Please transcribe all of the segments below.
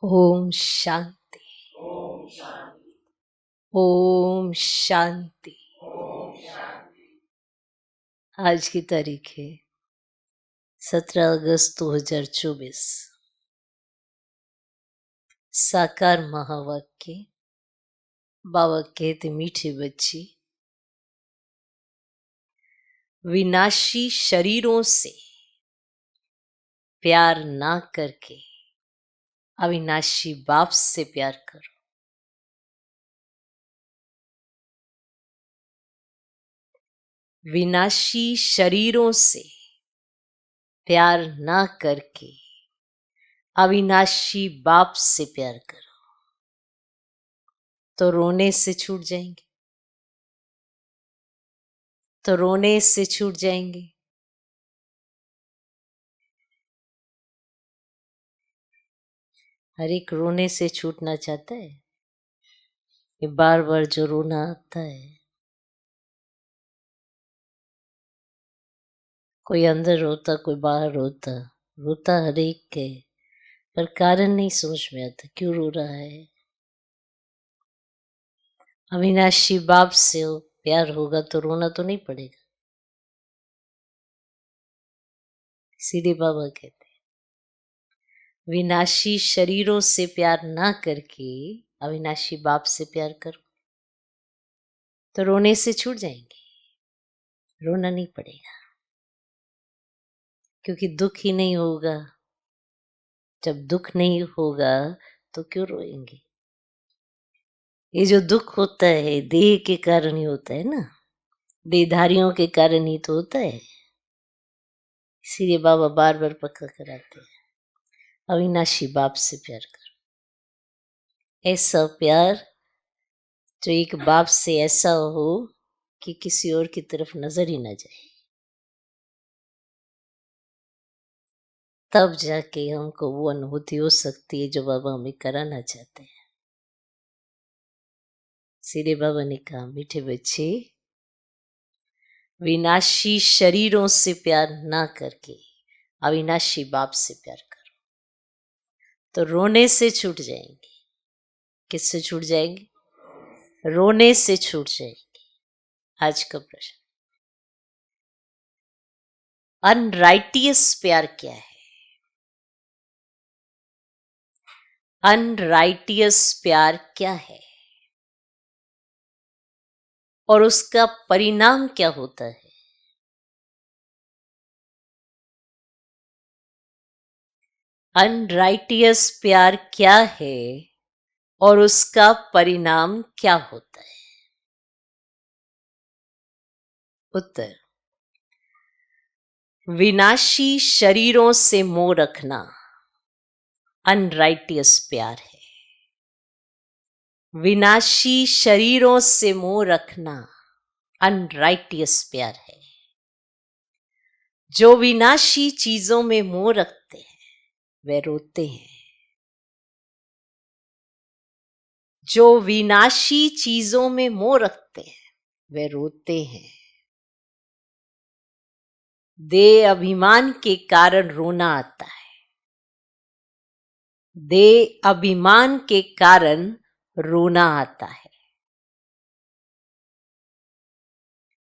ओम शांति। ओम शांति। आज की तारीख है 17 अगस्त 2024। साकार महावाक्य। बाबा कहते मीठे बच्चे, विनाशी शरीरों से प्यार ना करके अविनाशी बाप से प्यार करो। विनाशी शरीरों से प्यार ना करके अविनाशी बाप से प्यार करो तो रोने से छूट जाएंगे। तो रोने से छूट जाएंगे। हर एक रोने से छूटना चाहता है। ये बार बार जो रोना आता है, कोई अंदर रोता कोई बाहर रोता, रोता हर एक के, पर कारण नहीं समझ में आता क्यों रो रहा है। अविनाशी बाप से हो प्यार होगा तो रोना तो नहीं पड़ेगा। सीधे बाबा कहते हैं, विनाशी शरीरों से प्यार ना करके अविनाशी बाप से प्यार करो तो रोने से छूट जाएंगे। रोना नहीं पड़ेगा क्योंकि दुख ही नहीं होगा। जब दुख नहीं होगा तो क्यों रोएंगे। ये जो दुख होता है देह के कारण ही होता है ना, देहधारियों के कारण ही तो होता है। इसीलिए बाबा बार बार पक्का कराते हैं, अविनाशी बाप से प्यार करो। ऐसा प्यार जो एक बाप से ऐसा हो कि किसी और की तरफ नजर ही ना जाए। तब जाके हमको वो अनुभूति हो सकती है जो बाबा हमें कराना चाहते हैं। सीधे बाबा ने कहा, मीठे बच्चे, विनाशी शरीरों से प्यार ना करके अविनाशी बाप से प्यार करो तो रोने से छूट जाएंगे। किससे छूट जाएंगे? रोने से छूट जाएंगे। आज का प्रश्न, अनराइटियस प्यार क्या है? अनराइटियस प्यार क्या है और उसका परिणाम क्या होता है? अनराइटियस प्यार क्या है और उसका परिणाम क्या होता है? उत्तर, विनाशी शरीरों से मोह रखना अनराइटियस प्यार है। विनाशी शरीरों से मोह रखना अनराइटियस प्यार है। जो विनाशी चीजों में मोह रखते हैं वे रोते हैं। जो विनाशी चीजों में मोह रखते हैं वे रोते हैं। देह अभिमान के कारण रोना आता है। देह अभिमान के कारण रोना आता है।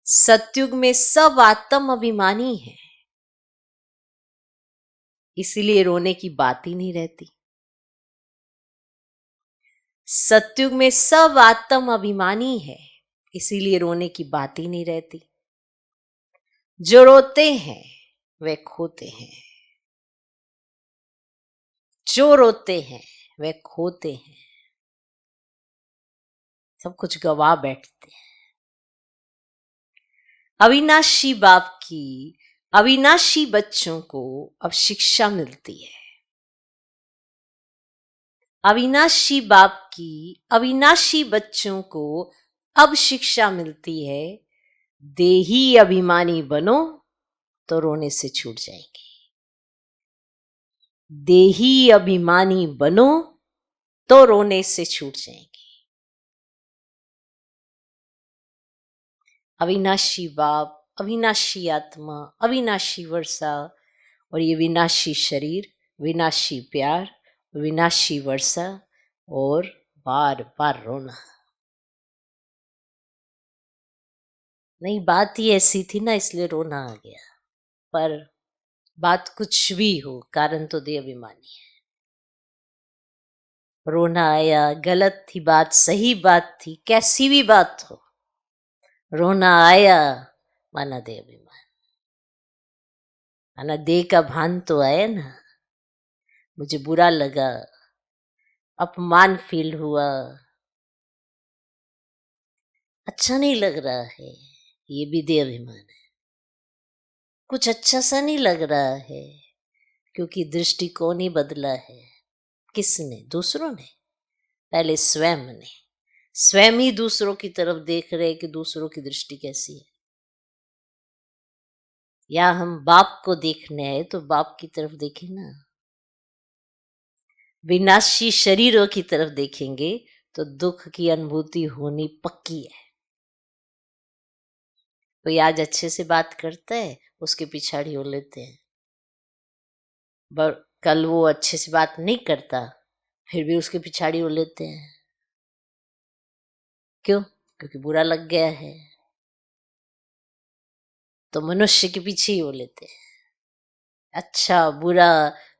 सतयुग में सब आत्म अभिमानी है, इसीलिए रोने की बात ही नहीं रहती। सतयुग में सब आत्म अभिमानी है, इसीलिए रोने की बात ही नहीं रहती। जो रोते हैं वे खोते हैं। जो रोते हैं वे खोते हैं। सब कुछ गवा बैठते हैं। अविनाशी बाप की अविनाशी बच्चों को अब शिक्षा मिलती है। अविनाशी बाप की अविनाशी बच्चों को अब शिक्षा मिलती है, देही अभिमानी बनो तो रोने से छूट जाएंगे। देही अभिमानी बनो तो रोने से छूट जाएंगे। अविनाशी बाप, अविनाशी आत्मा, अविनाशी वर्षा और ये विनाशी शरीर, विनाशी प्यार विनाशी वर्षा और बार बार रोना। नहीं, बात ही ऐसी थी ना, इसलिए रोना आ गया। पर बात कुछ भी हो, कारण तो दे अभिमानी है। रोना आया, गलत थी बात, सही बात थी, कैसी भी बात हो, रोना आया माना दे अभिमान, माना दे का भान तो आया ना। मुझे बुरा लगा, अपमान फील हुआ, अच्छा नहीं लग रहा है, ये भी दे अभिमान है। कुछ अच्छा सा नहीं लग रहा है, क्योंकि दृष्टिकोण ही बदला है। किसने? दूसरों ने। पहले स्वयं ने, स्वयं ही दूसरों की तरफ देख रहे कि दूसरों की दृष्टि कैसी है। या हम बाप को देखने आए तो बाप की तरफ देखें ना। विनाशी शरीरों की तरफ देखेंगे तो दुख की अनुभूति होनी पक्की है। कोई आज अच्छे से बात करता है, उसके पिछाड़ी हो लेते हैं। कल वो अच्छे से बात नहीं करता, फिर भी उसके पिछाड़ी हो लेते हैं। क्यों? क्योंकि बुरा लग गया है, तो मनुष्य के पीछे ही हो लेते हैं। अच्छा बुरा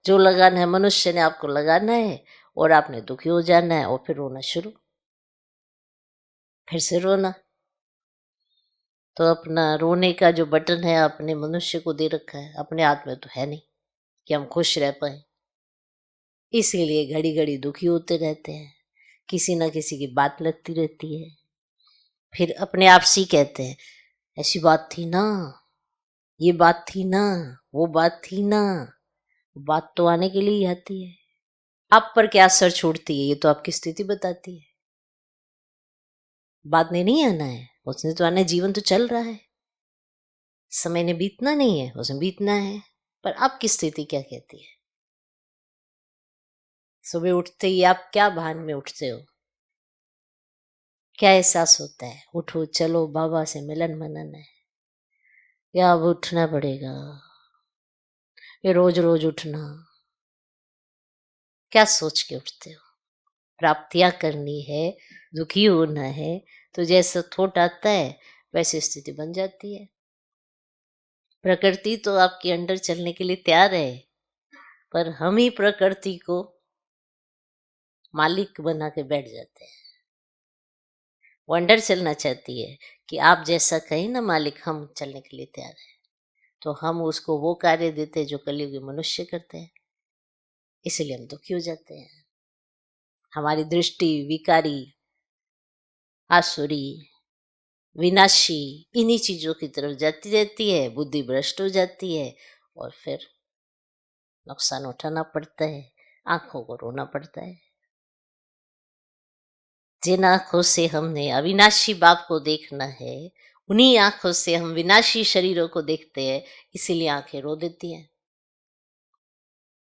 जो लगाना है मनुष्य ने आपको लगाना है, और आपने दुखी हो जाना है, और फिर रोना शुरू, फिर से रोना। तो अपना रोने का जो बटन है अपने मनुष्य को दे रखा है, अपने हाथ में तो है नहीं कि हम खुश रह पाए। इसीलिए घड़ी घड़ी दुखी होते रहते हैं, किसी ना किसी की बात लगती रहती है। फिर अपने आप से ही कहते हैं, ऐसी बात थी ना, ये बात थी ना, वो बात थी ना। बात तो आने के लिए ही आती है। आप पर क्या असर छोड़ती है, ये तो आपकी स्थिति बताती है। बात ने नहीं आना है, उसने तो आना है, जीवन तो चल रहा है। समय ने बीतना नहीं है, उसमें बीतना है। पर आपकी स्थिति क्या कहती है? सुबह उठते ही आप क्या भान में उठते हो? क्या एहसास होता है? उठो, चलो, बाबा से मिलन मनन है, या अब उठना पड़ेगा, ये रोज रोज उठना? क्या सोच के उठते हो? प्राप्तियां करनी है, दुखी होना है, तो जैसा थॉट आता है वैसी स्थिति बन जाती है। प्रकृति तो आपके अंडर चलने के लिए तैयार है, पर हम ही प्रकृति को मालिक बना के बैठ जाते हैं। वो अंडर चलना चाहती है कि आप जैसा कहें ना मालिक, हम चलने के लिए तैयार है। तो हम उसको वो कार्य देते हैं जो कलयुगी मनुष्य करते हैं, इसलिए हम दुखी हो जाते हैं। हमारी दृष्टि विकारी, आसुरी, विनाशी इन्हीं चीजों की तरफ जाती रहती है, बुद्धि भ्रष्ट हो जाती है, और फिर नुकसान उठाना पड़ता है, आंखों को रोना पड़ता है। जिन आंखों से हमने अविनाशी बाप को देखना है, उन्हीं आंखों से हम विनाशी शरीरों को देखते हैं, इसीलिए आंखें रो देती हैं।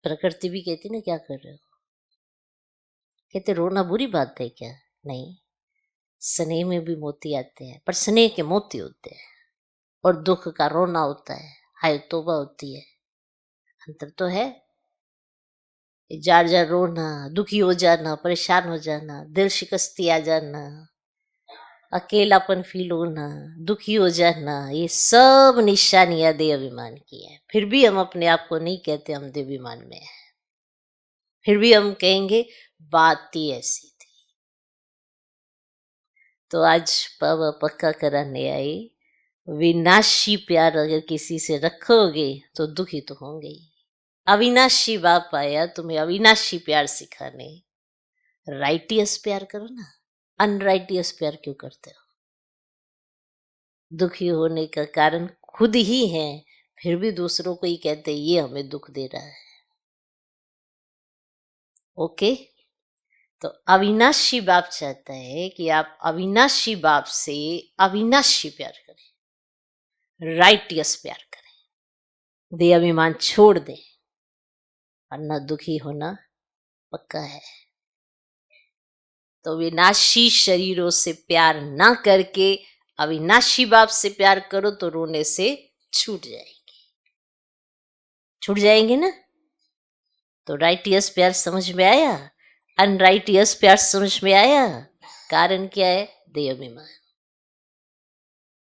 प्रकृति भी कहती ना, क्या कर रहे हो? कहते रोना बुरी बात है क्या? नहीं, स्नेह में भी मोती आते हैं, पर स्नेह के मोती होते हैं, और दुख का रोना होता है, हाय तौबा होती है। अंतर तो है। जार जार रोना, दुखी हो जाना, परेशान हो जाना, दिल शिकस्ती आ जाना, अकेलापन फील होना, दुखी हो जाना, ये सब निशानियां दे अभिमान की है। फिर भी हम अपने आप को नहीं कहते हम दे अभिमान में हैं, फिर भी हम कहेंगे बात ही ऐसी थी। तो आज पावा पक्का कराने आई, विनाशी प्यार अगर किसी से रखोगे तो दुखी तो होंगे ही। अविनाशी बाप आया तुम्हें अविनाशी प्यार सिखाने, राइटियस प्यार करो ना, अनराइटियस प्यार क्यों करते हो? दुखी होने का कारण खुद ही है, फिर भी दूसरों को ही कहते ये हमें दुख दे रहा है। ओके, तो अविनाशी बाप चाहता है कि आप अविनाशी बाप से अविनाशी प्यार करें, राइटियस प्यार करें, दे अभिमान छोड़ दें, वरना दुखी होना पक्का है। तो विनाशी शरीरों से प्यार ना करके अविनाशी बाप से प्यार करो, तो रोने से छूट जाएंगे, छूट जाएंगे ना। तो राइटियस प्यार समझ में आया, अनराइटियस प्यार समझ में आया। कारण क्या है? देह अभिमान।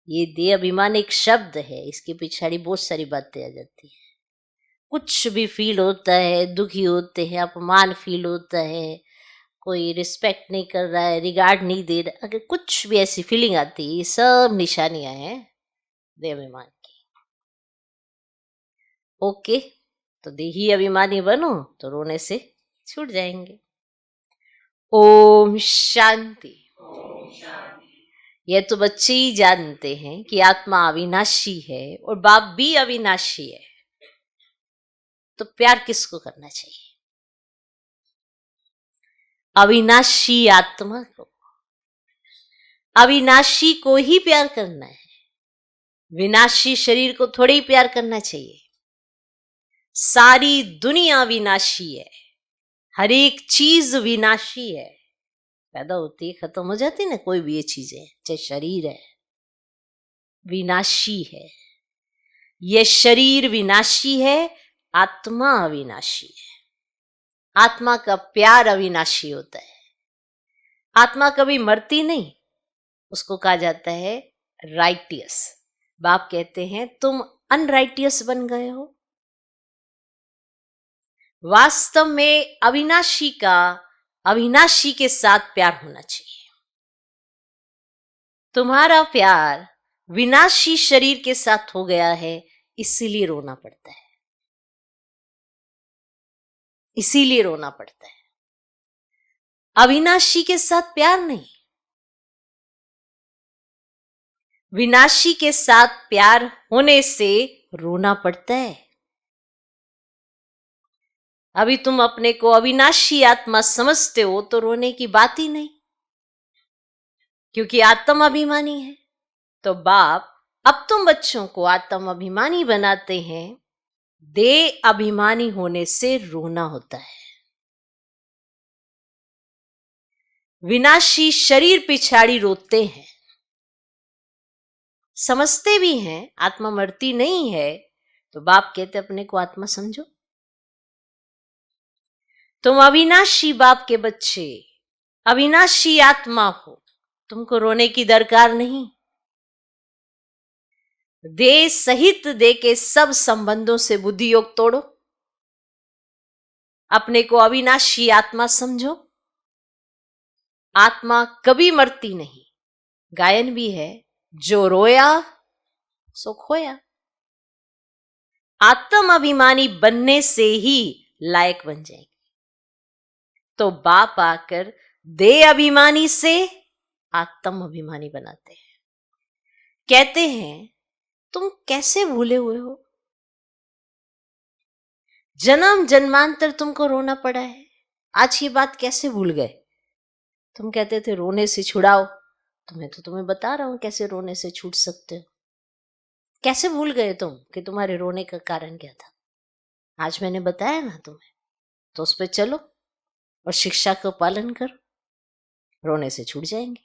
ये देह अभिमान एक शब्द है, इसके पिछाड़ी बहुत सारी बातें आ जाती है। कुछ भी फील होता है, दुखी होते हैं, अपमान फील होता है, कोई रिस्पेक्ट नहीं कर रहा है, रिगार्ड नहीं दे रहा, अगर कुछ भी ऐसी फीलिंग आती है, ये सब निशानियां हैं देह अभिमान की। ओके, तो देही अभिमानी बनो तो रोने से छूट जाएंगे। ओम शांति। ये तो बच्चे ही जानते हैं कि आत्मा अविनाशी है और बाप भी अविनाशी है, तो प्यार किसको करना चाहिए? अविनाशी आत्मा को, अविनाशी को ही प्यार करना है। विनाशी शरीर को थोड़ी ही प्यार करना चाहिए। सारी दुनिया विनाशी है, हर एक चीज विनाशी है, पैदा होती है खत्म हो जाती है ना, कोई भी ये चीजें, चाहे शरीर है, विनाशी है। यह शरीर विनाशी है, आत्मा अविनाशी है। आत्मा का प्यार अविनाशी होता है। आत्मा कभी मरती नहीं, उसको कहा जाता है राइटियस। बाप कहते हैं तुम अनराइटियस बन गए हो। वास्तव में अविनाशी का अविनाशी के साथ प्यार होना चाहिए। तुम्हारा प्यार विनाशी शरीर के साथ हो गया है, इसीलिए रोना पड़ता है, इसीलिए रोना पड़ता है। अविनाशी के साथ प्यार नहीं, विनाशी के साथ प्यार होने से रोना पड़ता है। अभी तुम अपने को अविनाशी आत्मा समझते हो तो रोने की बात ही नहीं, क्योंकि आत्म अभिमानी है। तो बाप अब तुम बच्चों को आत्म अभिमानी बनाते हैं, देह अभिमानी होने से रोना होता है। विनाशी शरीर पिछाड़ी रोते हैं, समझते भी हैं आत्मा मरती नहीं है, तो बाप कहते अपने को आत्मा समझो। तुम अविनाशी बाप के बच्चे, अविनाशी आत्मा हो, तुमको रोने की दरकार नहीं। देह सहित देह के सब संबंधों से बुद्धि योग तोड़ो, अपने को अविनाशी आत्मा समझो। आत्मा कभी मरती नहीं। गायन भी है, जो रोया सो खोया। आत्म अभिमानी बनने से ही लायक बन जाएंगे। तो बाप आकर देह अभिमानी से आत्म अभिमानी बनाते हैं। कहते हैं तुम कैसे भूले हुए हो, जन्म जन्मांतर तुमको रोना पड़ा है, आज ये बात कैसे भूल गए? तुम कहते थे रोने से छुड़ाओ, तो मैं तो तुम्हें बता रहा हूं कैसे रोने से छूट सकते हो। कैसे भूल गए तुम कि तुम्हारे रोने का कारण क्या था? आज मैंने बताया ना तुम्हें, तो उस पर चलो और शिक्षा का पालन करो, रोने से छूट जाएंगे।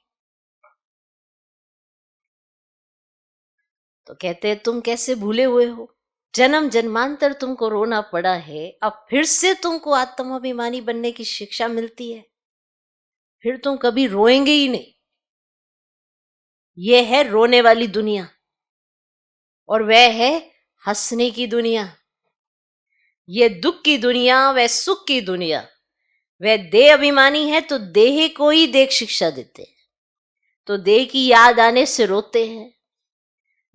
तो कहते हैं तुम कैसे भूले हुए हो, जन्म जन्मांतर तुमको रोना पड़ा है, अब फिर से तुमको आत्माभिमानी बनने की शिक्षा मिलती है, फिर तुम कभी रोएंगे ही नहीं। यह है रोने वाली दुनिया और वह है हंसने की दुनिया। यह दुख की दुनिया, वह सुख की दुनिया। वह देह अभिमानी है तो देह को ही देख शिक्षा देते हैं, तो देह की याद आने से रोते हैं।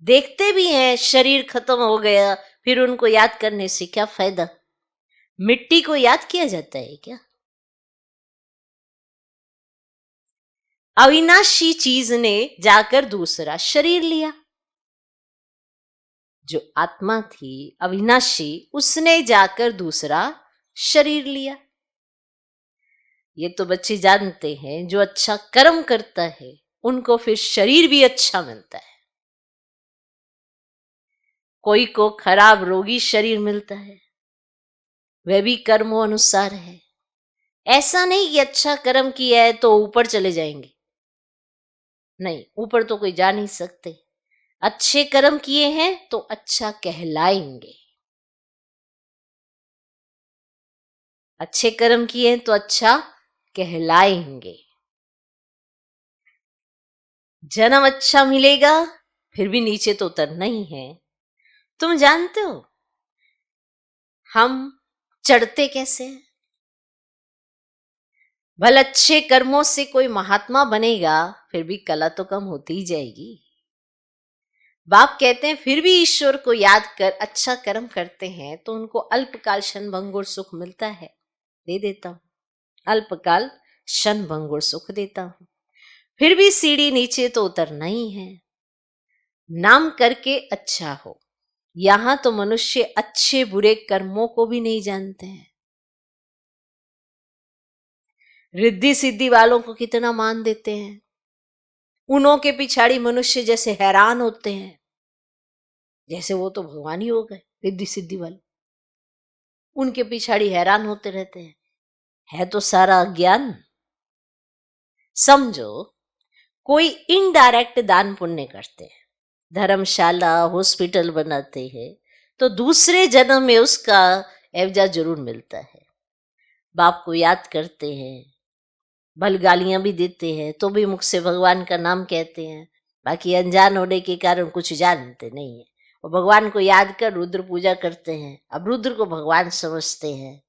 देखते भी हैं शरीर खत्म हो गया, फिर उनको याद करने से क्या फायदा? मिट्टी को याद किया जाता है क्या? अविनाशी चीज ने जाकर दूसरा शरीर लिया। जो आत्मा थी अविनाशी, उसने जाकर दूसरा शरीर लिया। ये तो बच्चे जानते हैं, जो अच्छा कर्म करता है उनको फिर शरीर भी अच्छा मिलता है। कोई को खराब रोगी शरीर मिलता है, वह भी कर्मों अनुसार है। ऐसा नहीं कि अच्छा कर्म किया है तो ऊपर चले जाएंगे, नहीं, ऊपर तो कोई जा नहीं सकते। अच्छे कर्म किए हैं तो अच्छा कहलाएंगे। अच्छे कर्म किए तो अच्छा कहलाएंगे। जन्म अच्छा मिलेगा, फिर भी नीचे तो उतरना ही है। तुम जानते हो हम चढ़ते कैसे हैं? भले अच्छे कर्मों से कोई महात्मा बनेगा, फिर भी कला तो कम होती ही जाएगी। बाप कहते हैं फिर भी ईश्वर को याद कर अच्छा कर्म करते हैं तो उनको अल्पकाल क्षणभंगुर सुख मिलता है, दे देता हूं, अल्पकाल क्षणभंगुर सुख देता हूं। फिर भी सीढ़ी नीचे तो उतरना ही है। नाम करके अच्छा हो। यहां तो मनुष्य अच्छे बुरे कर्मों को भी नहीं जानते हैं। रिद्धि सिद्धि वालों को कितना मान देते हैं, उन्हों के पिछाड़ी मनुष्य जैसे हैरान होते हैं, जैसे वो तो भगवान ही हो गए। रिद्धि सिद्धि वाले उनके पिछाड़ी हैरान होते रहते हैं, है तो सारा अज्ञान। समझो कोई इनडायरेक्ट दान पुण्य करते हैं, धर्मशाला हॉस्पिटल बनाते हैं, तो दूसरे जन्म में उसका एवजा जरूर मिलता है। बाप को याद करते हैं, भल गालियां भी देते हैं तो भी मुख से भगवान का नाम कहते हैं, बाकी अनजान होने के कारण कुछ जानते नहीं है। और भगवान को याद कर रुद्र पूजा करते हैं। अब रुद्र को भगवान समझते हैं,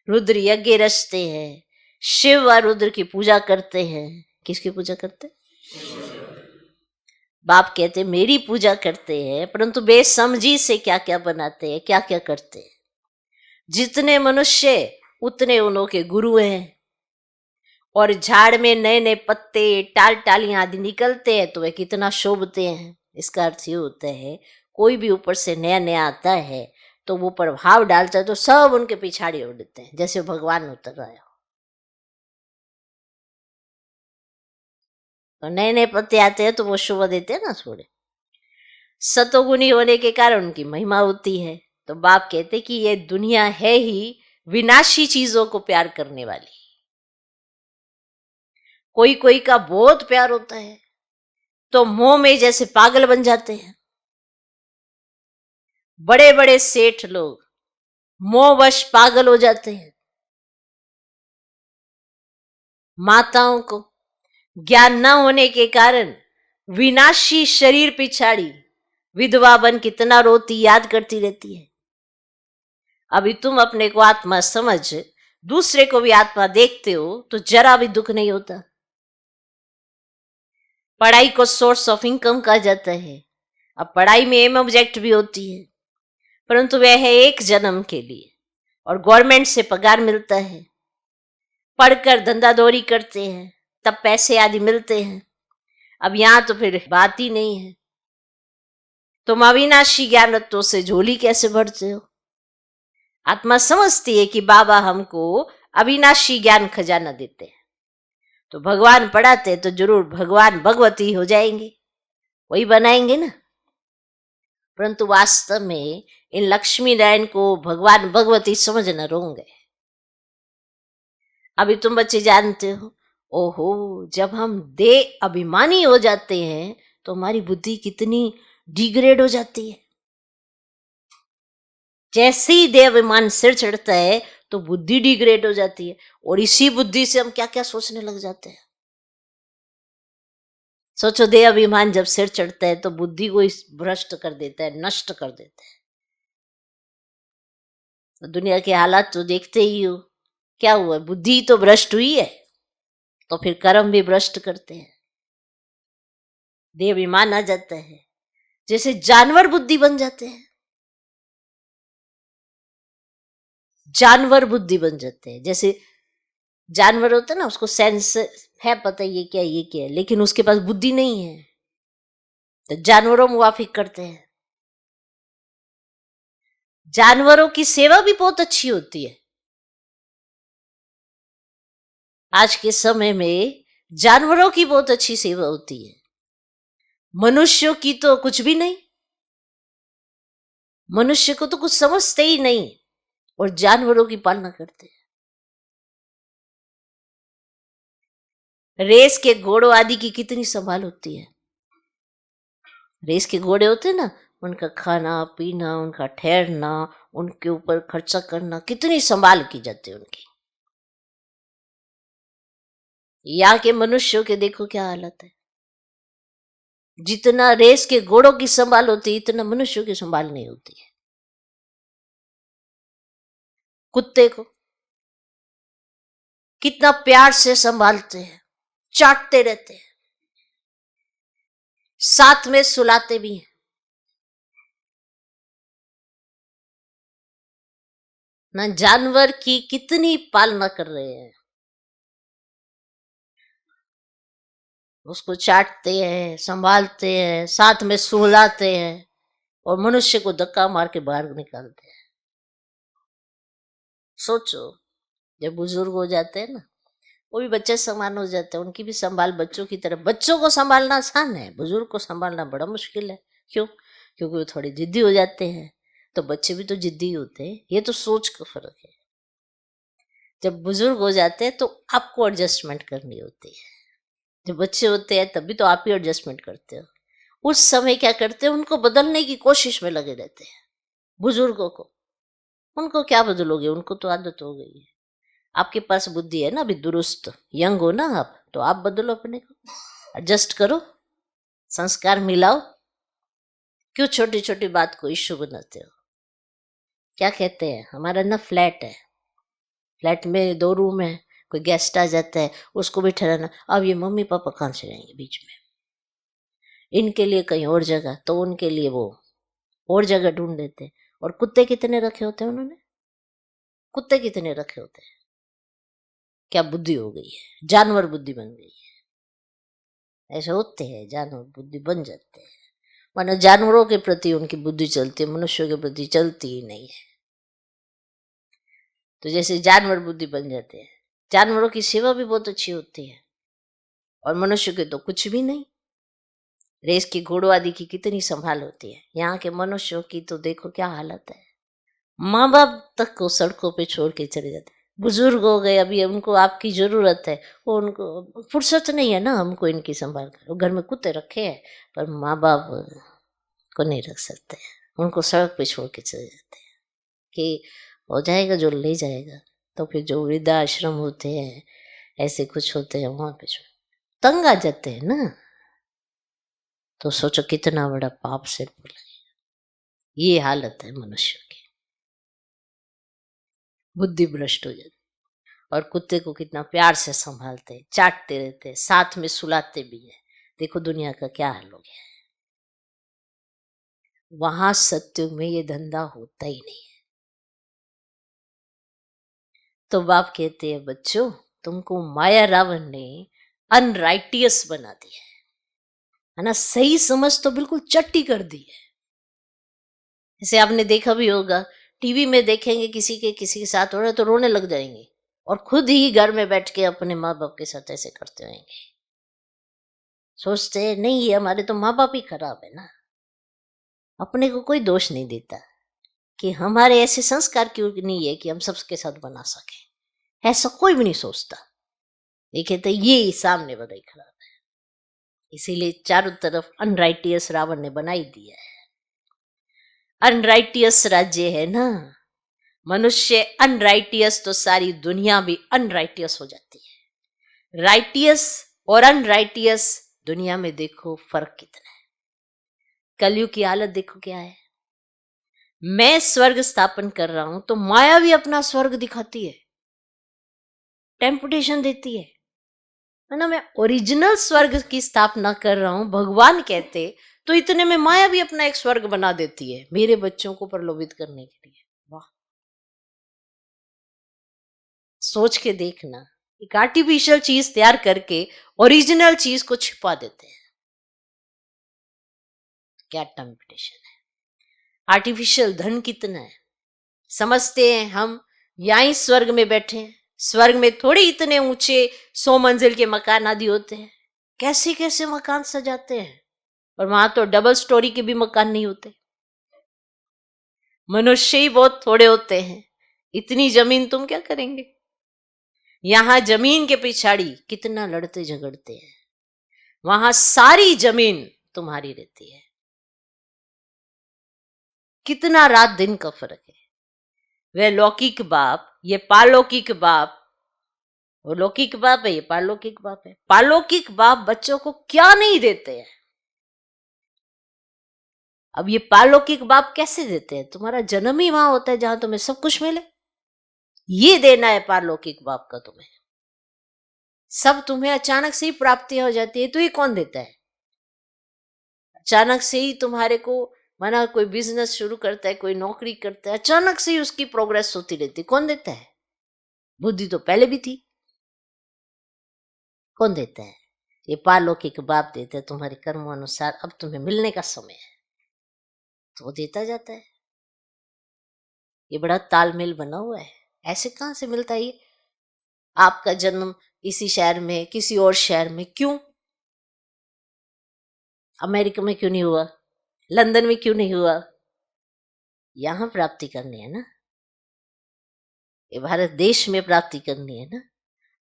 रुद्र यज्ञ रचते हैं, शिव व रुद्र की पूजा करते हैं। किसकी पूजा करते हैं? बाप कहते मेरी पूजा करते हैं, परंतु बेसमझी से क्या क्या बनाते हैं, क्या क्या करते हैं। जितने मनुष्य उतने उन्हों के गुरु हैं। और झाड़ में नए नए पत्ते टाल टालियां आदि निकलते हैं तो वे कितना शोभते हैं। इसका अर्थ ये होता है कोई भी ऊपर से नया नया आता है तो वो प्रभाव डालता है तो सब उनके पिछाड़ी उड़ते हैं, जैसे भगवान उतर आया हो। तो नए नए पत्ते आते हैं तो वो शोभा देते हैं ना थोड़े। सतोगुनी होने के कारण उनकी महिमा होती है। तो बाप कहते कि ये दुनिया है ही विनाशी चीजों को प्यार करने वाली। कोई कोई का बहुत प्यार होता है तो मोह में जैसे पागल बन जाते हैं। बड़े बड़े सेठ लोग मोहवश पागल हो जाते हैं। माताओं को ज्ञान न होने के कारण विनाशी शरीर पिछाड़ी विधवा बन कितना रोती, याद करती रहती है। अभी तुम अपने को आत्मा समझ दूसरे को भी आत्मा देखते हो तो जरा भी दुख नहीं होता। पढ़ाई को सोर्स ऑफ इनकम कहा जाता है। अब पढ़ाई में एम ऑब्जेक्ट भी होती है, परंतु वह है एक जन्म के लिए और गवर्नमेंट से पगार मिलता है। पढ़कर धंधादौरी करते हैं तब पैसे आदि मिलते हैं। अब यहां तो फिर बात ही नहीं है। तुम अविनाशी ज्ञानत्वों से झोली कैसे भरते हो? आत्मा समझती है कि बाबा हमको अविनाशी ज्ञान खजाना देते हैं, तो भगवान पढ़ाते तो जरूर भगवान भगवती हो जाएंगे, वही बनाएंगे ना। परंतु वास्तव में इन लक्ष्मी नारायण को भगवान भगवती समझना रोंग है। अभी तुम बच्चे जानते हो, ओहो जब हम दे अभिमानी हो जाते हैं तो हमारी बुद्धि कितनी डिग्रेड हो जाती है। जैसे ही देह अभिमान सिर चढ़ता है तो बुद्धि डिग्रेड हो जाती है, और इसी बुद्धि से हम क्या क्या सोचने लग जाते हैं। सोचो देह अभिमान जब सिर चढ़ता है तो बुद्धि को भ्रष्ट कर देता है, नष्ट कर देता है। तो दुनिया के हालात तो देखते ही हो, क्या हुआ, बुद्धि तो भ्रष्ट हुई है तो फिर कर्म भी भ्रष्ट करते हैं। देह अभिमान आ जाता है, जैसे जानवर बुद्धि बन जाते हैं। जानवर बुद्धि बन जाते हैं। जैसे जानवर होता है ना, उसको सेंस है, पता ये क्या ये क्या है, लेकिन उसके पास बुद्धि नहीं है तो जानवरों मुवाफिक करते हैं। जानवरों की सेवा भी बहुत अच्छी होती है। आज के समय में जानवरों की बहुत अच्छी सेवा होती है, मनुष्यों की तो कुछ भी नहीं। मनुष्य को तो कुछ समझते ही नहीं और जानवरों की पालना करते हैं। रेस के घोड़ों आदि की कितनी संभाल होती है। रेस के घोड़े होते हैं ना, उनका खाना पीना, उनका ठहरना, उनके ऊपर खर्चा करना, कितनी संभाल की जाती है उनकी। यहाँ के मनुष्यों के देखो क्या हालत है। जितना रेस के घोड़ों की संभाल होती है, इतना मनुष्यों की संभाल नहीं होती है। कुत्ते को कितना प्यार से संभालते हैं, चाटते रहते हैं, साथ में सुलाते भी हैं। ना जानवर की कितनी पालना कर रहे हैं, उसको चाटते हैं, संभालते हैं, साथ में सुलाते हैं, और मनुष्य को धक्का मार के बाहर निकालते हैं। सोचो, जब बुजुर्ग हो जाते हैं ना, वो भी बच्चे समान हो जाते हैं, उनकी भी संभाल बच्चों की तरह। बच्चों को संभालना आसान है, बुजुर्ग को संभालना बड़ा मुश्किल है। क्यों? क्योंकि वो थोड़े जिद्दी हो जाते हैं। तो बच्चे भी तो जिद्दी होते हैं, ये तो सोच का फर्क है। जब बुजुर्ग हो जाते हैं तो आपको एडजस्टमेंट करनी होती है। जब बच्चे होते हैं तब भी तो आप ही एडजस्टमेंट करते हो। उस समय क्या करते हैं, उनको बदलने की कोशिश में लगे रहते हैं। बुजुर्गों को, उनको क्या बदलोगे, उनको तो आदत हो गई है। आपके पास बुद्धि है ना, अभी दुरुस्त यंग हो ना आप, तो आप बदलो अपने को, एडजस्ट करो, संस्कार मिलाओ। क्यों छोटी छोटी बात को इश्यू बनाते हो? क्या कहते हैं, हमारा ना फ्लैट है, फ्लैट में 2 रूम है, कोई गेस्ट आ जाता है, उसको भी ठहराना। अब ये मम्मी पापा कहाँ से रहेंगे बीच में, इनके लिए कहीं और जगह, तो उनके लिए वो और जगह ढूंढ देते हैं। और कुत्ते कितने रखे होते हैं उन्होंने, कुत्ते कितने रखे होते हैं। क्या बुद्धि हो गई है, जानवर बुद्धि बन गई है। ऐसे होते हैं, जानवर बुद्धि बन जाते हैं, वरना जानवरों के प्रति उनकी बुद्धि चलती है, मनुष्यों के प्रति चलती ही नहीं है। तो जैसे जानवर बुद्धि बन जाते हैं, जानवरों की सेवा भी बहुत अच्छी होती है, और मनुष्य के तो कुछ भी नहीं। रेस की घोड़ों आदि की कितनी संभाल होती है, यहाँ के मनुष्यों की तो देखो क्या हालत है। माँ बाप तक को सड़कों पे छोड़ के चले जाते। बुजुर्ग हो गए, अभी उनको आपकी जरूरत है, वो उनको फुर्सत नहीं है ना हमको इनकी संभाल कर। घर में कुत्ते रखे हैं, पर माँ बाप को नहीं रख सकते, उनको सड़क पे छोड़ के चले जाते हैं कि हो जाएगा जो ले जाएगा। तो फिर जो वृद्धाश्रम होते हैं, ऐसे कुछ होते हैं, वहां पे तंग आ जाते हैं ना। तो सोचो कितना बड़ा पाप से बोला। ये हालत है मनुष्य की, बुद्धि भ्रष्ट हो जाती। और कुत्ते को कितना प्यार से संभालते, चाटते रहते, साथ में सुलाते भी है। देखो दुनिया का क्या हाल हो गया है। वहां सत्युग में ये धंधा होता ही नहीं है। तो बाप कहते हैं, बच्चों तुमको माया रावण ने अनराइटियस बना दिया है ना, सही समझ तो बिल्कुल चट्टी कर दी है। जैसे आपने देखा भी होगा, टीवी में देखेंगे किसी के साथ हो रहा है तो रोने लग जाएंगे, और खुद ही घर में बैठ के अपने माँ बाप के साथ ऐसे करते रहेंगे। सोचते हैं नहीं, ये हमारे तो माँ बाप ही खराब है ना। अपने को कोई दोष नहीं देता कि हमारे ऐसे संस्कार क्यों नहीं है कि हम सबके साथ बना सके, ऐसा कोई भी नहीं सोचता। ये कहते ये सामने वाला ही खराब है। इसीलिए चारों तरफ अनराइटियस रावण ने बनाई दिया है। अनराइटियस राज्य है ना, मनुष्य अनराइटियस तो सारी दुनिया भी अनराइटियस हो जाती है। राइटियस और अनराइटियस दुनिया में देखो फर्क कितना है। कलयुग की हालत देखो क्या है। मैं स्वर्ग स्थापन कर रहा हूं तो माया भी अपना स्वर्ग दिखाती है, टेम्पटेशन देती है ना। मैं ओरिजिनल स्वर्ग की स्थापना कर रहा हूं, भगवान कहते, तो इतने में माया भी अपना एक स्वर्ग बना देती है मेरे बच्चों को प्रलोभित करने के लिए। वाह, सोच के देखना, एक आर्टिफिशियल चीज तैयार करके ओरिजिनल चीज को छिपा देते हैं। क्या टेम्पटेशन है। आर्टिफिशियल धन कितना है, समझते हैं हम यहीं स्वर्ग में बैठे हैं। स्वर्ग में थोड़े इतने ऊंचे 100 मंजिल के मकान आदि होते हैं, कैसे कैसे मकान सजाते हैं। और वहां तो डबल स्टोरी के भी मकान नहीं होते, मनुष्य ही बहुत थोड़े होते हैं। इतनी जमीन तुम क्या करेंगे। यहां जमीन के पिछाड़ी कितना लड़ते झगड़ते हैं, वहां सारी जमीन तुम्हारी रहती है। कितना रात दिन का फर्क है। वह लौकिक बाप, ये पालौकिक बाप, वो लौकिक बाप है, ये पारलौकिक बाप है। पारलौकिक बाप बच्चों को क्या नहीं देते हैं। अब ये पारलौकिक बाप कैसे देते हैं? तुम्हारा जन्म ही वहां होता है जहां तुम्हें सब कुछ मिले। ये देना है पारलौकिक बाप का तुम्हें। सब तुम्हें अचानक से ही प्राप्ति हो जाती है, तो ये कौन देता है? अचानक से ही तुम्हारे को माना कोई बिजनेस शुरू करता है, कोई नौकरी करता है, अचानक से ही उसकी प्रोग्रेस होती रहती है, कौन देता है? बुद्धि तो पहले भी थी, कौन देता है? ये पारलौकिक बाप देते हैं। तुम्हारे कर्मों अनुसार अब तुम्हें मिलने का समय है, तो वो देता जाता है। ये बड़ा तालमेल बना हुआ है। ऐसे कहां से मिलता है ये? आपका जन्म इसी शहर में, किसी और शहर में क्यों? अमेरिका में क्यों नहीं हुआ? लंदन में क्यों नहीं हुआ? यहां प्राप्ति करनी है ना, ये भारत देश में प्राप्ति करनी है ना,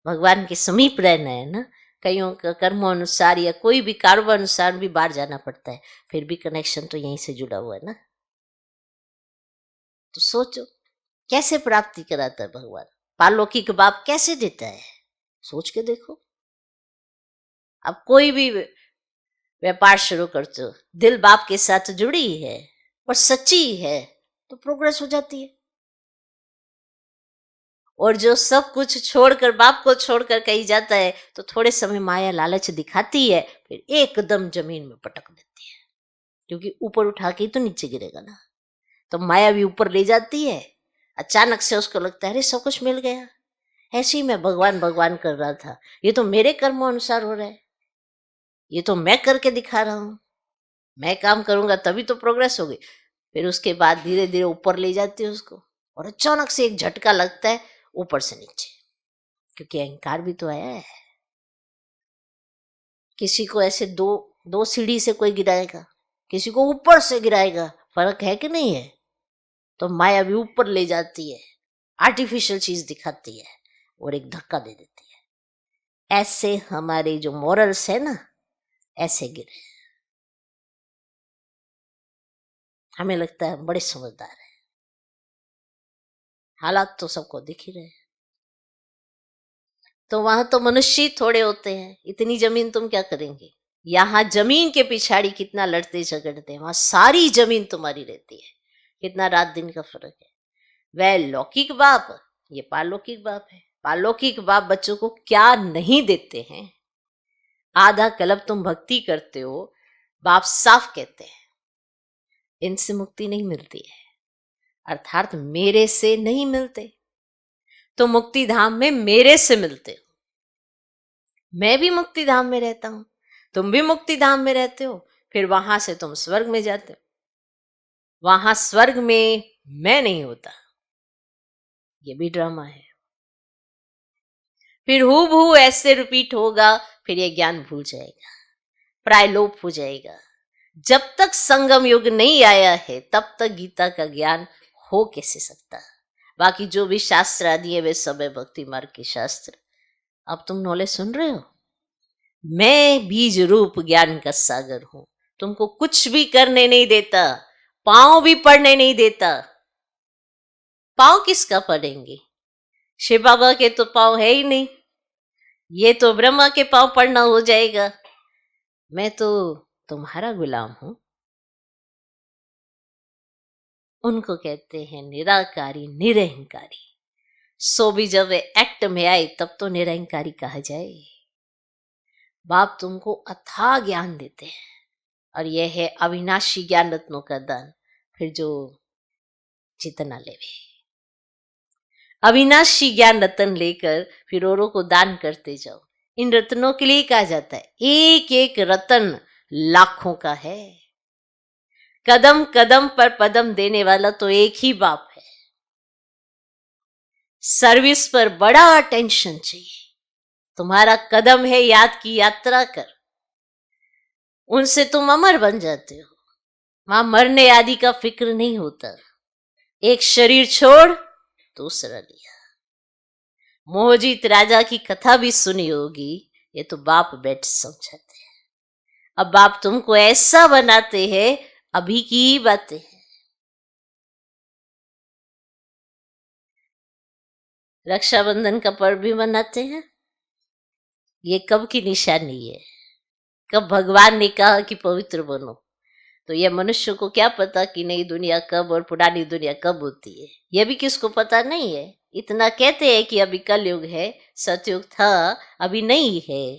भगवान के समीप रहना है ना। कईयों का कर्मों अनुसार या कोई भी कारोबार अनुसार भी बाहर जाना पड़ता है, फिर भी कनेक्शन तो यहीं से जुड़ा हुआ है ना। तो सोचो कैसे प्राप्ति कराता है भगवान, पारलौकिक बाप कैसे देता है, सोच के देखो। अब कोई भी व्यापार शुरू करते हो, दिल बाप के साथ जुड़ी है और सच्ची है, तो प्रोग्रेस हो जाती है। और जो सब कुछ छोड़कर, बाप को छोड़कर कहीं जाता है, तो थोड़े समय माया लालच दिखाती है, फिर एकदम जमीन में पटक देती है, क्योंकि ऊपर उठा के तो नीचे गिरेगा ना। तो माया भी ऊपर ले जाती है, अचानक से उसको लगता है अरे सब कुछ मिल गया। ऐसे ही मैं भगवान भगवान कर रहा था, ये तो मेरे कर्मों अनुसार हो रहा है, ये तो मैं करके दिखा रहा हूं, मैं काम करूंगा तभी तो प्रोग्रेस होगी। फिर उसके बाद धीरे धीरे ऊपर ले जाती है उसको, और अचानक से एक झटका लगता है ऊपर से नीचे, क्योंकि अहंकार भी तो आया है। किसी को ऐसे दो दो सीढ़ी से कोई गिराएगा, किसी को ऊपर से गिराएगा, फर्क है कि नहीं है? तो माया भी ऊपर ले जाती है, आर्टिफिशियल चीज दिखाती है और एक धक्का दे देती है। ऐसे हमारे जो मॉरल्स है ना, ऐसे गिरे। हमें लगता है हम बड़े समझदार हैं, हालात तो सबको दिख ही रहे हैं। तो वहां तो मनुष्य ही थोड़े होते हैं, इतनी जमीन तुम क्या करेंगे? यहाँ जमीन के पिछाड़ी कितना लड़ते झगड़ते हैं, वहां सारी जमीन तुम्हारी रहती है। कितना रात दिन का फर्क है। वह लौकिक बाप, ये पारलौकिक बाप है। पारलौकिक बाप बच्चों को क्या नहीं देते हैं। आधा कल्प तुम भक्ति करते हो, बाप साफ कहते हैं इनसे मुक्ति नहीं मिलती है, अर्थात मेरे से नहीं मिलते। तो मुक्ति धाम में मेरे से मिलते हो। मैं भी मुक्ति धाम में रहता हूं, तुम भी मुक्ति धाम में रहते हो, फिर वहां से तुम स्वर्ग में जाते हो। वहां स्वर्ग में मैं नहीं होता, ये भी ड्रामा है। फिर हूबहू ऐसे रिपीट होगा, फिर ये ज्ञान भूल जाएगा, प्रायलोप हो जाएगा। जब तक संगम युग नहीं आया है, तब तक गीता का ज्ञान हो कैसे सकता? बाकी जो भी शास्त्र आदि है वे सब है भक्ति मार्ग के शास्त्र। अब तुम नॉलेज सुन रहे हो। मैं बीज रूप ज्ञान का सागर हूं, तुमको कुछ भी करने नहीं देता, पांव भी पड़ने नहीं देता। पांव किसका पड़ेंगे? शिव बाबा के तो पांव है ही नहीं, ये तो ब्रह्मा के पांव पड़ना हो जाएगा। मैं तो तुम्हारा गुलाम हूं। उनको कहते हैं निराकारी निरहंकारी। सो भी जब वे एक्ट में आए तब तो निरहंकारी कहा जाए। बाप तुमको अथाह ज्ञान देते हैं, और यह है अविनाशी ज्ञान रत्नों का दान। फिर जो जितना लेवे, अविनाशी ज्ञान रत्न लेकर फिर औरों को दान करते जाओ। इन रत्नों के लिए कहा जाता है एक एक रत्न लाखों का है। कदम कदम पर पदम देने वाला तो एक ही बाप है। सर्विस पर बड़ा अटेंशन चाहिए। तुम्हारा कदम है याद की यात्रा कर, उनसे तुम अमर बन जाते हो। वहां मरने आदि का फिक्र नहीं होता। एक शरीर छोड़ दूसरा लिया। मोहजीत राजा की कथा भी सुनी होगी, ये तो बाप बैठ समझाते हैं। अब बाप तुमको ऐसा बनाते हैं, अभी की ही बातें हैं। रक्षाबंधन का पर्व भी मनाते हैं, ये कब की निशानी है? कब भगवान ने कहा कि पवित्र बनो? तो ये मनुष्य को क्या पता कि नई दुनिया कब और पुरानी दुनिया कब होती है? ये भी किसको पता नहीं है। इतना कहते हैं कि अभी कलयुग है, सतयुग था, अभी नहीं है।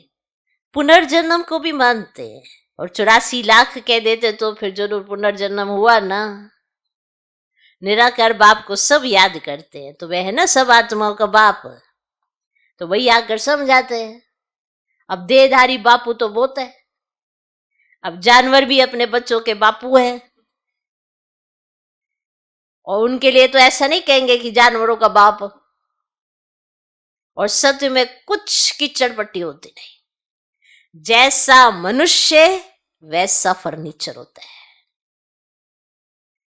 पुनर्जन्म को भी मानते हैं और 84 लाख कह देते तो फिर जरूर पुनर्जन्म हुआ ना। निराकार बाप को सब याद करते हैं, तो वह है ना सब आत्माओं का बाप, तो वही आकर समझाते हैं। अब देहधारी बापू तो बहुत है, अब जानवर भी अपने बच्चों के बापू हैं, और उनके लिए तो ऐसा नहीं कहेंगे कि जानवरों का बाप। और सत्य में कुछ कीचड़ पट्टी होती नहीं। जैसा मनुष्य वैसा फर्नीचर होता है।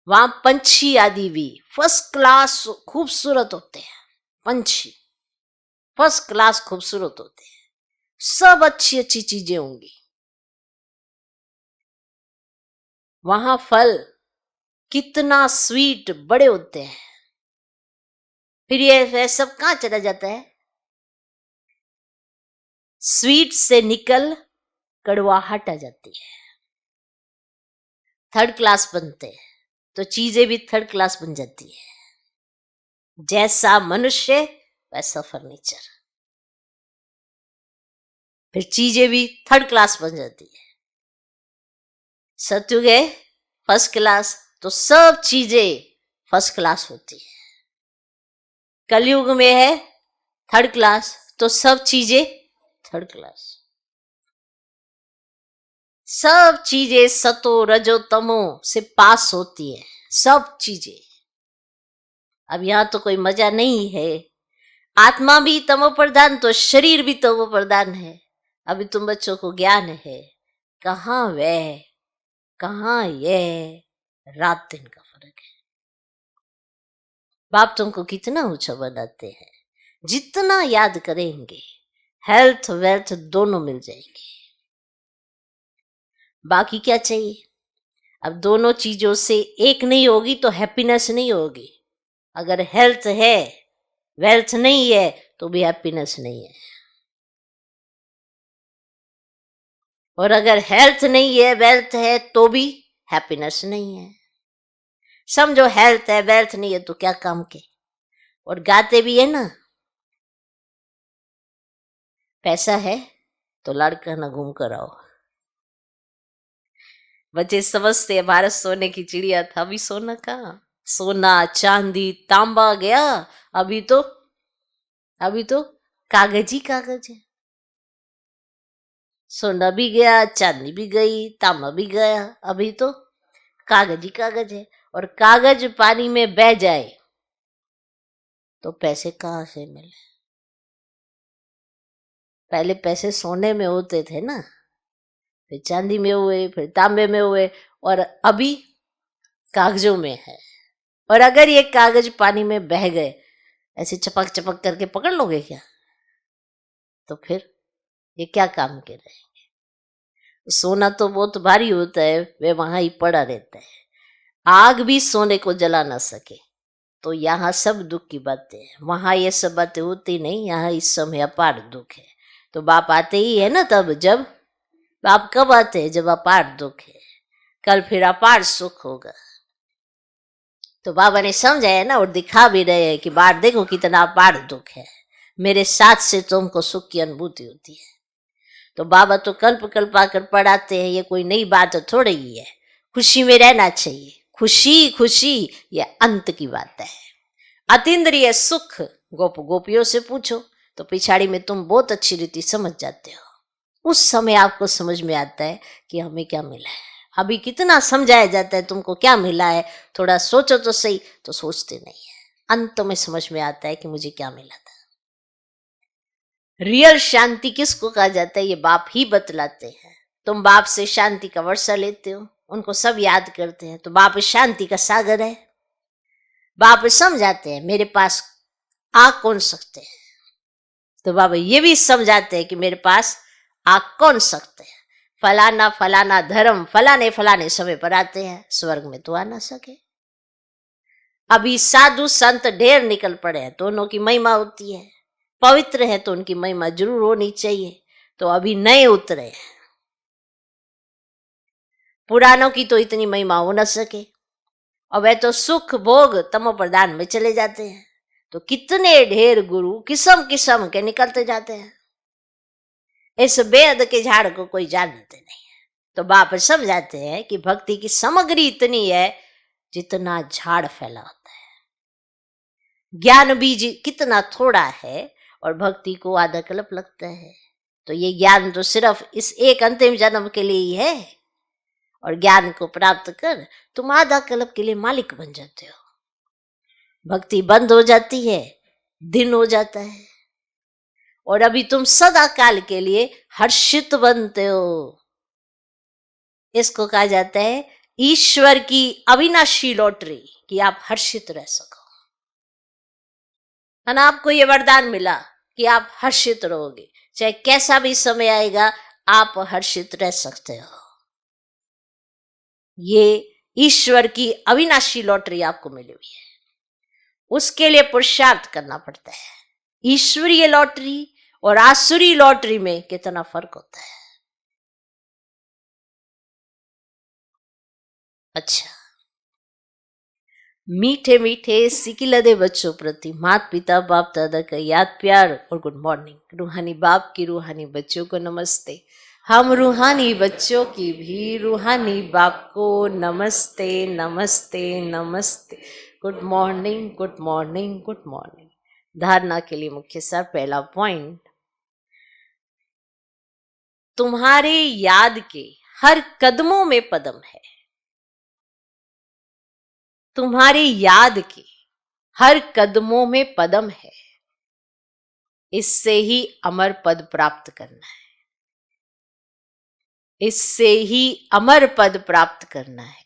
वहां पंछी आदि भी फर्स्ट क्लास खूबसूरत होते हैं। पंछी फर्स्ट क्लास खूबसूरत होते हैं, सब अच्छी अच्छी चीजें होंगी। वहां फल कितना स्वीट बड़े होते हैं। फिर ये वह सब कहां चला जाता है? स्वीट से निकल कड़वाहट आ जाती है, थर्ड क्लास बनते हैं, तो चीजें भी थर्ड क्लास बन जाती है। जैसा मनुष्य वैसा फर्नीचर, फिर चीजें भी थर्ड क्लास बन जाती है। सतयुग है फर्स्ट क्लास, तो सब चीजें फर्स्ट क्लास होती है। कलयुग में है थर्ड क्लास, तो सब चीजें थर्ड क्लास। सब चीजें सतो रजो तमो से पास होती है, सब चीजें। अब यहां तो कोई मजा नहीं है। आत्मा भी तमो प्रधान तो शरीर भी तमो प्रधान है। अभी तुम बच्चों को ज्ञान है, कहाँ वह कहाँ यह, रात दिन का फर्क है। बाप तुमको कितना ऊंचा बनाते हैं, जितना याद करेंगे हेल्थ वेल्थ दोनों मिल जाएंगे। बाकी क्या चाहिए? अब दोनों चीजों से एक नहीं होगी तो हैप्पीनेस नहीं होगी। अगर हेल्थ है वेल्थ नहीं है तो भी हैप्पीनेस नहीं है, और अगर हेल्थ नहीं है वेल्थ है तो भी हैप्पीनेस नहीं है। समझो हेल्थ है वेल्थ नहीं है तो क्या काम के। और गाते भी है ना, पैसा है तो लड़का ना घूम कर आओ। बच्चे समझते हैं भारत सोने की चिड़िया था, अभी सोना कहाँ, सोना चांदी तांबा गया, अभी तो कागज ही कागज है। सोना भी गया, चांदी भी गई, तांबा भी गया, अभी तो कागज ही कागज है। और कागज पानी में बह जाए तो पैसे कहाँ से मिले? पहले पैसे सोने में होते थे ना, फिर चांदी में हुए, फिर तांबे में हुए, और अभी कागजों में है। और अगर ये कागज पानी में बह गए, ऐसे चपक चपक करके पकड़ लोगे क्या? तो फिर ये क्या काम के रहे? सोना तो बहुत भारी होता है, वे वहां ही पड़ा रहता है। आग भी सोने को जला ना सके। तो यहाँ सब दुख की बातें हैं, वहां ये सब बातें होती नहीं। यहाँ इस समय अपार दुख है। तो बाप आते ही है ना तब, जब बाप कब आते हैं? जब अपार दुख है। कल फिर अपार सुख होगा। तो बाबा ने समझाया ना, और दिखा भी रहे हैं कि बाहर देखो कितना अपार दुख है, मेरे साथ से तुमको सुख की अनुभूति होती है। तो बाबा तो कल्प कल्प आकर पढ़ाते हैं, ये कोई नई बात थोड़ी ही है। खुशी में रहना चाहिए, खुशी खुशी ये अंत की बात है। अतीन्द्रिय सुख गोप गोपियों से पूछो तो पिछाड़ी में तुम बहुत अच्छी रीति समझ जाते हो। उस समय आपको समझ में आता है कि हमें क्या मिला है। अभी कितना समझाया जाता है तुमको क्या मिला है, थोड़ा सोचो तो सही, तो सोचते नहीं है। अंत में समझ में आता है कि मुझे क्या मिला था। रियल शांति किसको कहा जाता है, ये बाप ही बतलाते हैं। तुम बाप से शांति का वर्षा लेते हो, उनको सब याद करते हैं, तो बाप शांति का सागर है। बाप समझाते हैं मेरे पास आ कौन सकते हैं, तो बाबा ये भी समझाते हैं कि मेरे पास आ कौन सकते हैं। फलाना फलाना धर्म फलाने फलाने समय पर आते हैं, स्वर्ग में तो आ ना सके। अभी साधु संत ढेर निकल पड़े हैं, दोनों की महिमा होती है। पवित्र है तो उनकी महिमा जरूर होनी चाहिए। तो अभी नए उतरे हैं, पुरानों की तो इतनी महिमा हो न सके, और वह तो सुख भोग तमो प्रदान में चले जाते हैं। तो कितने ढेर गुरु किस्म किस्म के निकलते जाते हैं, इस बेहद के झाड़ को कोई जानते नहीं है। तो बाप समझाते हैं कि भक्ति की सामग्री इतनी है जितना झाड़ फैला होता है, ज्ञान बीज कितना थोड़ा है और भक्ति को आधा कल्प लगता है। तो ये ज्ञान तो सिर्फ इस एक अंतिम जन्म के लिए ही है, और ज्ञान को प्राप्त कर तुम आधा कल्प के लिए मालिक बन जाते हो। भक्ति बंद हो जाती है, दिन हो जाता है, और अभी तुम सदा काल के लिए हर्षित बनते हो। इसको कहा जाता है ईश्वर की अविनाशी लॉटरी, कि आप हर्षित रह सको। है ना, आपको ये वरदान मिला कि आप हर्षित रहोगे, चाहे कैसा भी समय आएगा आप हर्षित रह सकते हो। ये ईश्वर की अविनाशी लॉटरी आपको मिली हुई है, उसके लिए पुरुषार्थ करना पड़ता है। ईश्वरीय लॉटरी और आसुरी लॉटरी में कितना फर्क होता है। अच्छा, मीठे मीठे सिकिलदे बच्चों प्रति माता पिता बाप दादा का याद प्यार और गुड मॉर्निंग। रूहानी बाप की रूहानी बच्चों को नमस्ते। हम रूहानी बच्चों की भी रूहानी बाप को नमस्ते नमस्ते नमस्ते। Good morning good morning good morning. धारणा के लिए मुख्य सार, पहला पॉइंट, तुम्हारे याद के हर कदमों में पदम है। तुम्हारी याद के हर कदमों में पदम है, इससे ही अमर पद प्राप्त करना है, इससे ही अमर पद प्राप्त करना है।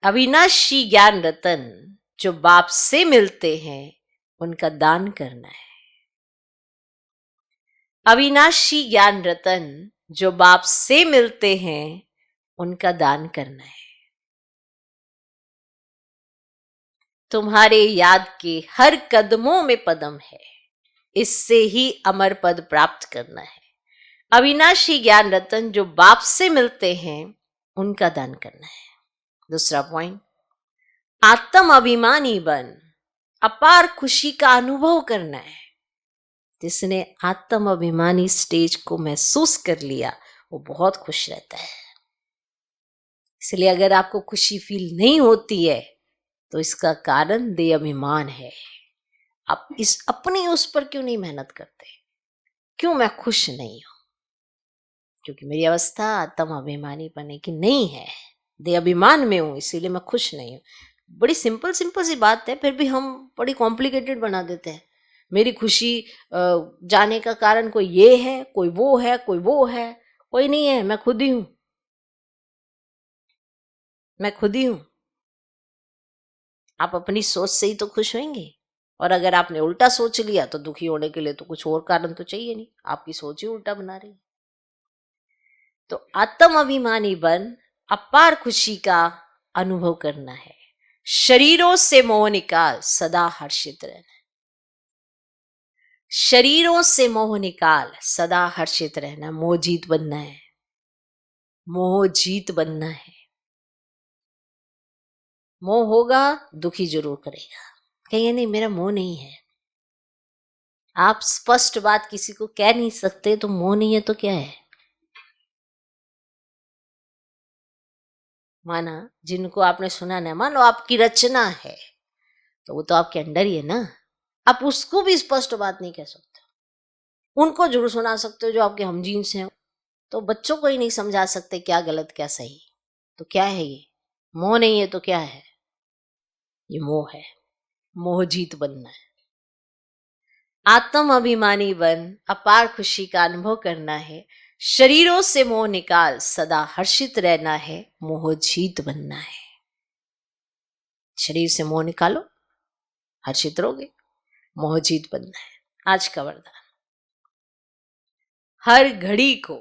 अविनाशी ज्ञान रतन जो बाप से मिलते हैं उनका दान करना है। अविनाशी ज्ञान रतन जो बाप से मिलते हैं उनका दान करना है। तुम्हारे याद के हर कदमों में पदम है, इससे ही अमर पद प्राप्त करना है। अविनाशी ज्ञान रतन जो बाप से मिलते हैं उनका दान करना है। दूसरा पॉइंट, आत्म अभिमानी बन अपार खुशी का अनुभव करना है। जिसने आत्म अभिमानी स्टेज को महसूस कर लिया वो बहुत खुश रहता है। इसलिए अगर आपको खुशी फील नहीं होती है तो इसका कारण दे अभिमान है। आप इस अपनी उस पर क्यों नहीं मेहनत करते? क्यों मैं खुश नहीं हूं? क्योंकि मेरी अवस्था आत्म अभिमानी बने की नहीं है, दे अभिमान में हूं, इसीलिए मैं खुश नहीं हूं। बड़ी सिंपल सिंपल सी बात है, फिर भी हम बड़ी कॉम्प्लिकेटेड बना देते हैं। मेरी खुशी जाने का कारण कोई ये है, कोई वो है, कोई वो है। कोई नहीं है, मैं खुद ही हूं, मैं खुद ही हूं। आप अपनी सोच से ही तो खुश होंगे, और अगर आपने उल्टा सोच लिया तो दुखी होने के लिए तो कुछ और कारण तो चाहिए नहीं, आपकी सोच ही उल्टा बना रही। तो आत्म अभिमानी बन अपार खुशी का अनुभव करना है। शरीरों से मोह निकाल सदा हर्षित रहना। शरीरों से मोह निकाल सदा हर्षित रहना। मोह जीत बनना है, मोह जीत बनना है। मोह होगा दुखी जरूर करेगा, कहेंगे नहीं मेरा मोह नहीं है। आप स्पष्ट बात किसी को कह नहीं सकते तो मोह नहीं है तो क्या है? माना जिनको आपने सुना ना, मान लो आपकी रचना है तो वो तो आपके अंडर ही है ना, आप उसको भी स्पष्ट बात नहीं कह सकते। उनको जरूर सुना सकते हो जो आपके हमजीन्स हैं, तो बच्चों को ही नहीं समझा सकते क्या गलत क्या सही। तो क्या है ये? मोह नहीं है तो क्या है? ये मोह है। मोह जीत बनना है। आत्म अभिमानी बन अपार खुशी का अनुभव करना है। शरीरों से मोह निकाल सदा हर्षित रहना है। मोह जीत बनना है। शरीर से मोह निकालो, हर्षित रहोगे। मोह जीत बनना है। आज का वरदान, हर घड़ी को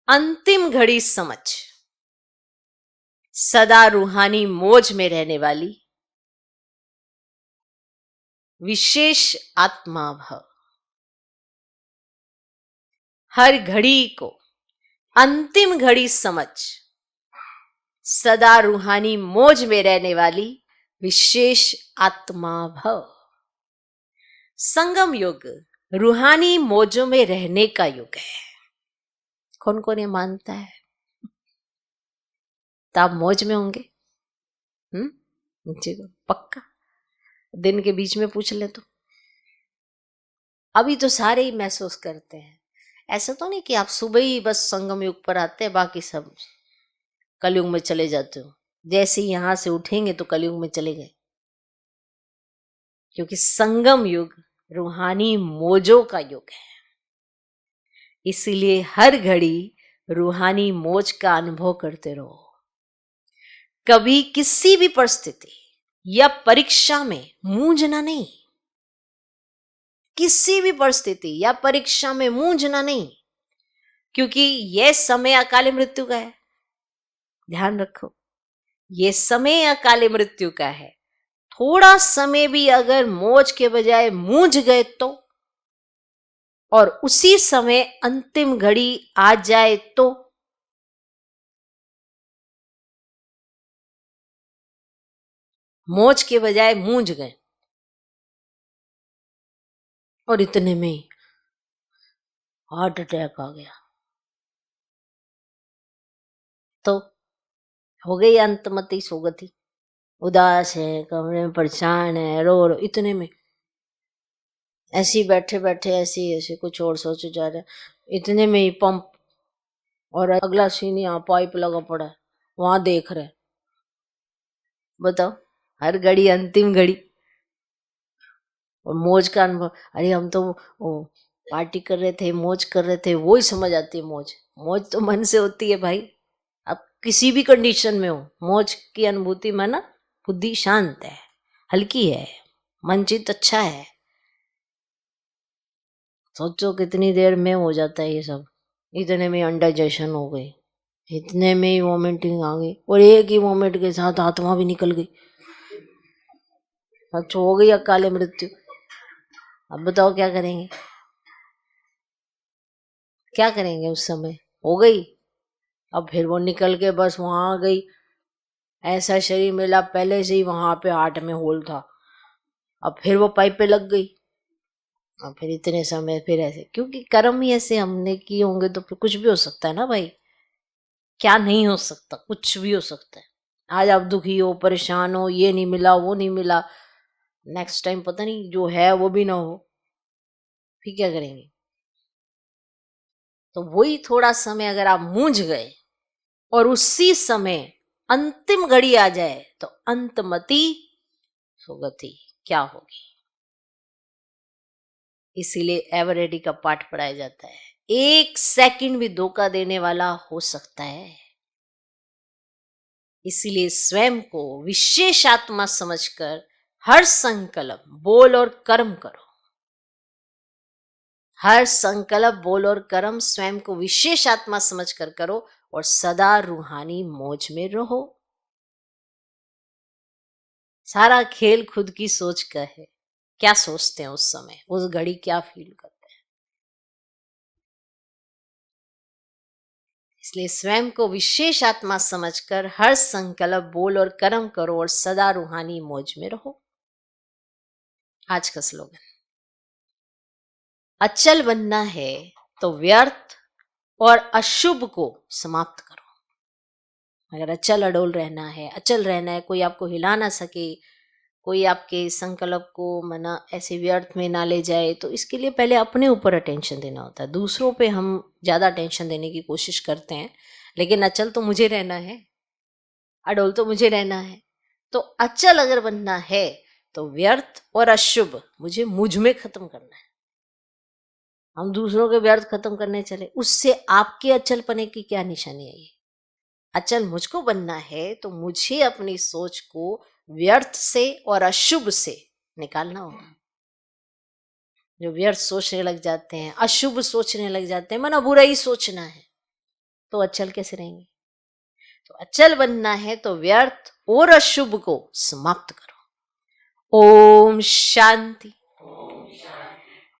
अंतिम घड़ी समझ सदा रूहानी मौज में रहने वाली विशेष आत्मा भव। हर घड़ी को अंतिम घड़ी समझ सदा रूहानी मौज में रहने वाली विशेष आत्मा भव। संगम युग रूहानी मौजों में रहने का युग है। कौन कौन ये मानता है? तो आप मौज में होंगे? नीचे को पक्का दिन के बीच में पूछ ले तो अभी तो सारे ही महसूस करते हैं। ऐसा तो नहीं कि आप सुबह ही बस संगम युग पर आते हैं, बाकी सब कलयुग में चले जाते हो। जैसे ही यहां से उठेंगे तो कलयुग में चले गए, क्योंकि संगम युग रूहानी मौजों का युग है। इसीलिए हर घड़ी रूहानी मौज का अनुभव करते रहो। कभी किसी भी परिस्थिति या परीक्षा में मूंझना नहीं। किसी भी परिस्थिति या परीक्षा में मूंझना नहीं, क्योंकि यह समय अकाल मृत्यु का है। ध्यान रखो, यह समय अकाल मृत्यु का है। थोड़ा समय भी अगर मौज के बजाय मूंझ गए तो, और उसी समय अंतिम घड़ी आ जाए तो, मौज के बजाय मूंझ गए और इतने में ही हार्ट अटैक आ गया तो हो गई अंतमति सोगति। उदास है, कमरे में परेशान है, रो रो, इतने में ऐसे ही बैठे बैठे ऐसे कुछ और सोचे जा रहे, इतने में ही पंप और अगला सीन यहाँ पाइप लगा पड़ा है, वहां देख रहे। बताओ, हर घड़ी अंतिम घड़ी और मौज का अनुभव। अरे हम तो वो पार्टी कर रहे थे, मौज कर रहे थे, वो ही समझ आती है मौज। मौज तो मन से होती है भाई। अब किसी भी कंडीशन में हो, मौज की अनुभूति में ना बुद्धि शांत है, हल्की है, मन चित अच्छा है। सोचो कितनी देर में हो जाता है ये सब। इतने में अनडाइजेशन हो गई, इतने में ही वोमिटिंग आ गई, और एक ही वोमिट के साथ आत्मा भी निकल गई। अच्छा, हो गई अकाले मृत्यु। अब बताओ क्या करेंगे? क्या करेंगे उस समय? हो गई। अब फिर वो निकल के बस वहां आ गई। ऐसा शरीर मिला, पहले से ही वहां पे हार्ट में होल था, अब फिर वो पाइप पे लग गई। और फिर इतने समय फिर ऐसे, क्योंकि कर्म ही ऐसे हमने किए होंगे तो फिर कुछ भी हो सकता है ना भाई। क्या नहीं हो सकता? कुछ भी हो सकता है। आज आप दुखी हो, परेशान हो, ये नहीं मिला, वो नहीं मिला, नेक्स्ट टाइम पता नहीं जो है वो भी ना हो, फिर क्या करेंगे? तो वही थोड़ा समय अगर आप मूंझ गए और उसी समय अंतिम घड़ी आ जाए तो अंतमति सुगति क्या होगी। इसीलिए एवर रेडी का पाठ पढ़ाया जाता है। एक सेकंड भी धोखा देने वाला हो सकता है। इसीलिए स्वयं को विशेष आत्मा समझकर हर संकल्प, बोल और कर्म करो। हर संकल्प, बोल और कर्म स्वयं को विशेष आत्मा समझकर करो और सदा रूहानी मौज में रहो। सारा खेल खुद की सोच का है। क्या सोचते हैं उस समय, उस घड़ी क्या फील करते हैं। इसलिए स्वयं को विशेष आत्मा समझकर हर संकल्प, बोल और कर्म करो और सदा रूहानी मौज में रहो। आज का स्लोगन, अचल बनना है तो व्यर्थ और अशुभ को समाप्त करो। अगर अचल अडोल रहना है, अचल रहना है, कोई आपको हिला ना सके, कोई आपके संकल्प को मना ऐसे व्यर्थ में ना ले जाए, तो इसके लिए पहले अपने ऊपर अटेंशन देना होता है। दूसरों पे हम ज़्यादा अटेंशन देने की कोशिश करते हैं, लेकिन अचल तो मुझे रहना है, अडोल तो मुझे रहना है। तो अचल अगर बनना है तो व्यर्थ और अशुभ मुझे मुझ में खत्म करना है। हम दूसरों के व्यर्थ खत्म करने चले, उससे आपके अचल पने की क्या निशानी है? ये अचल मुझको बनना है तो मुझे अपनी सोच को व्यर्थ से और अशुभ से निकालना होगा। जो व्यर्थ सोचने लग जाते हैं, अशुभ सोचने लग जाते हैं, मना बुरा ही सोचना है, तो अचल कैसे रहेंगे? तो अचल बनना है तो व्यर्थ और अशुभ को समाप्त करो। ओम शांति।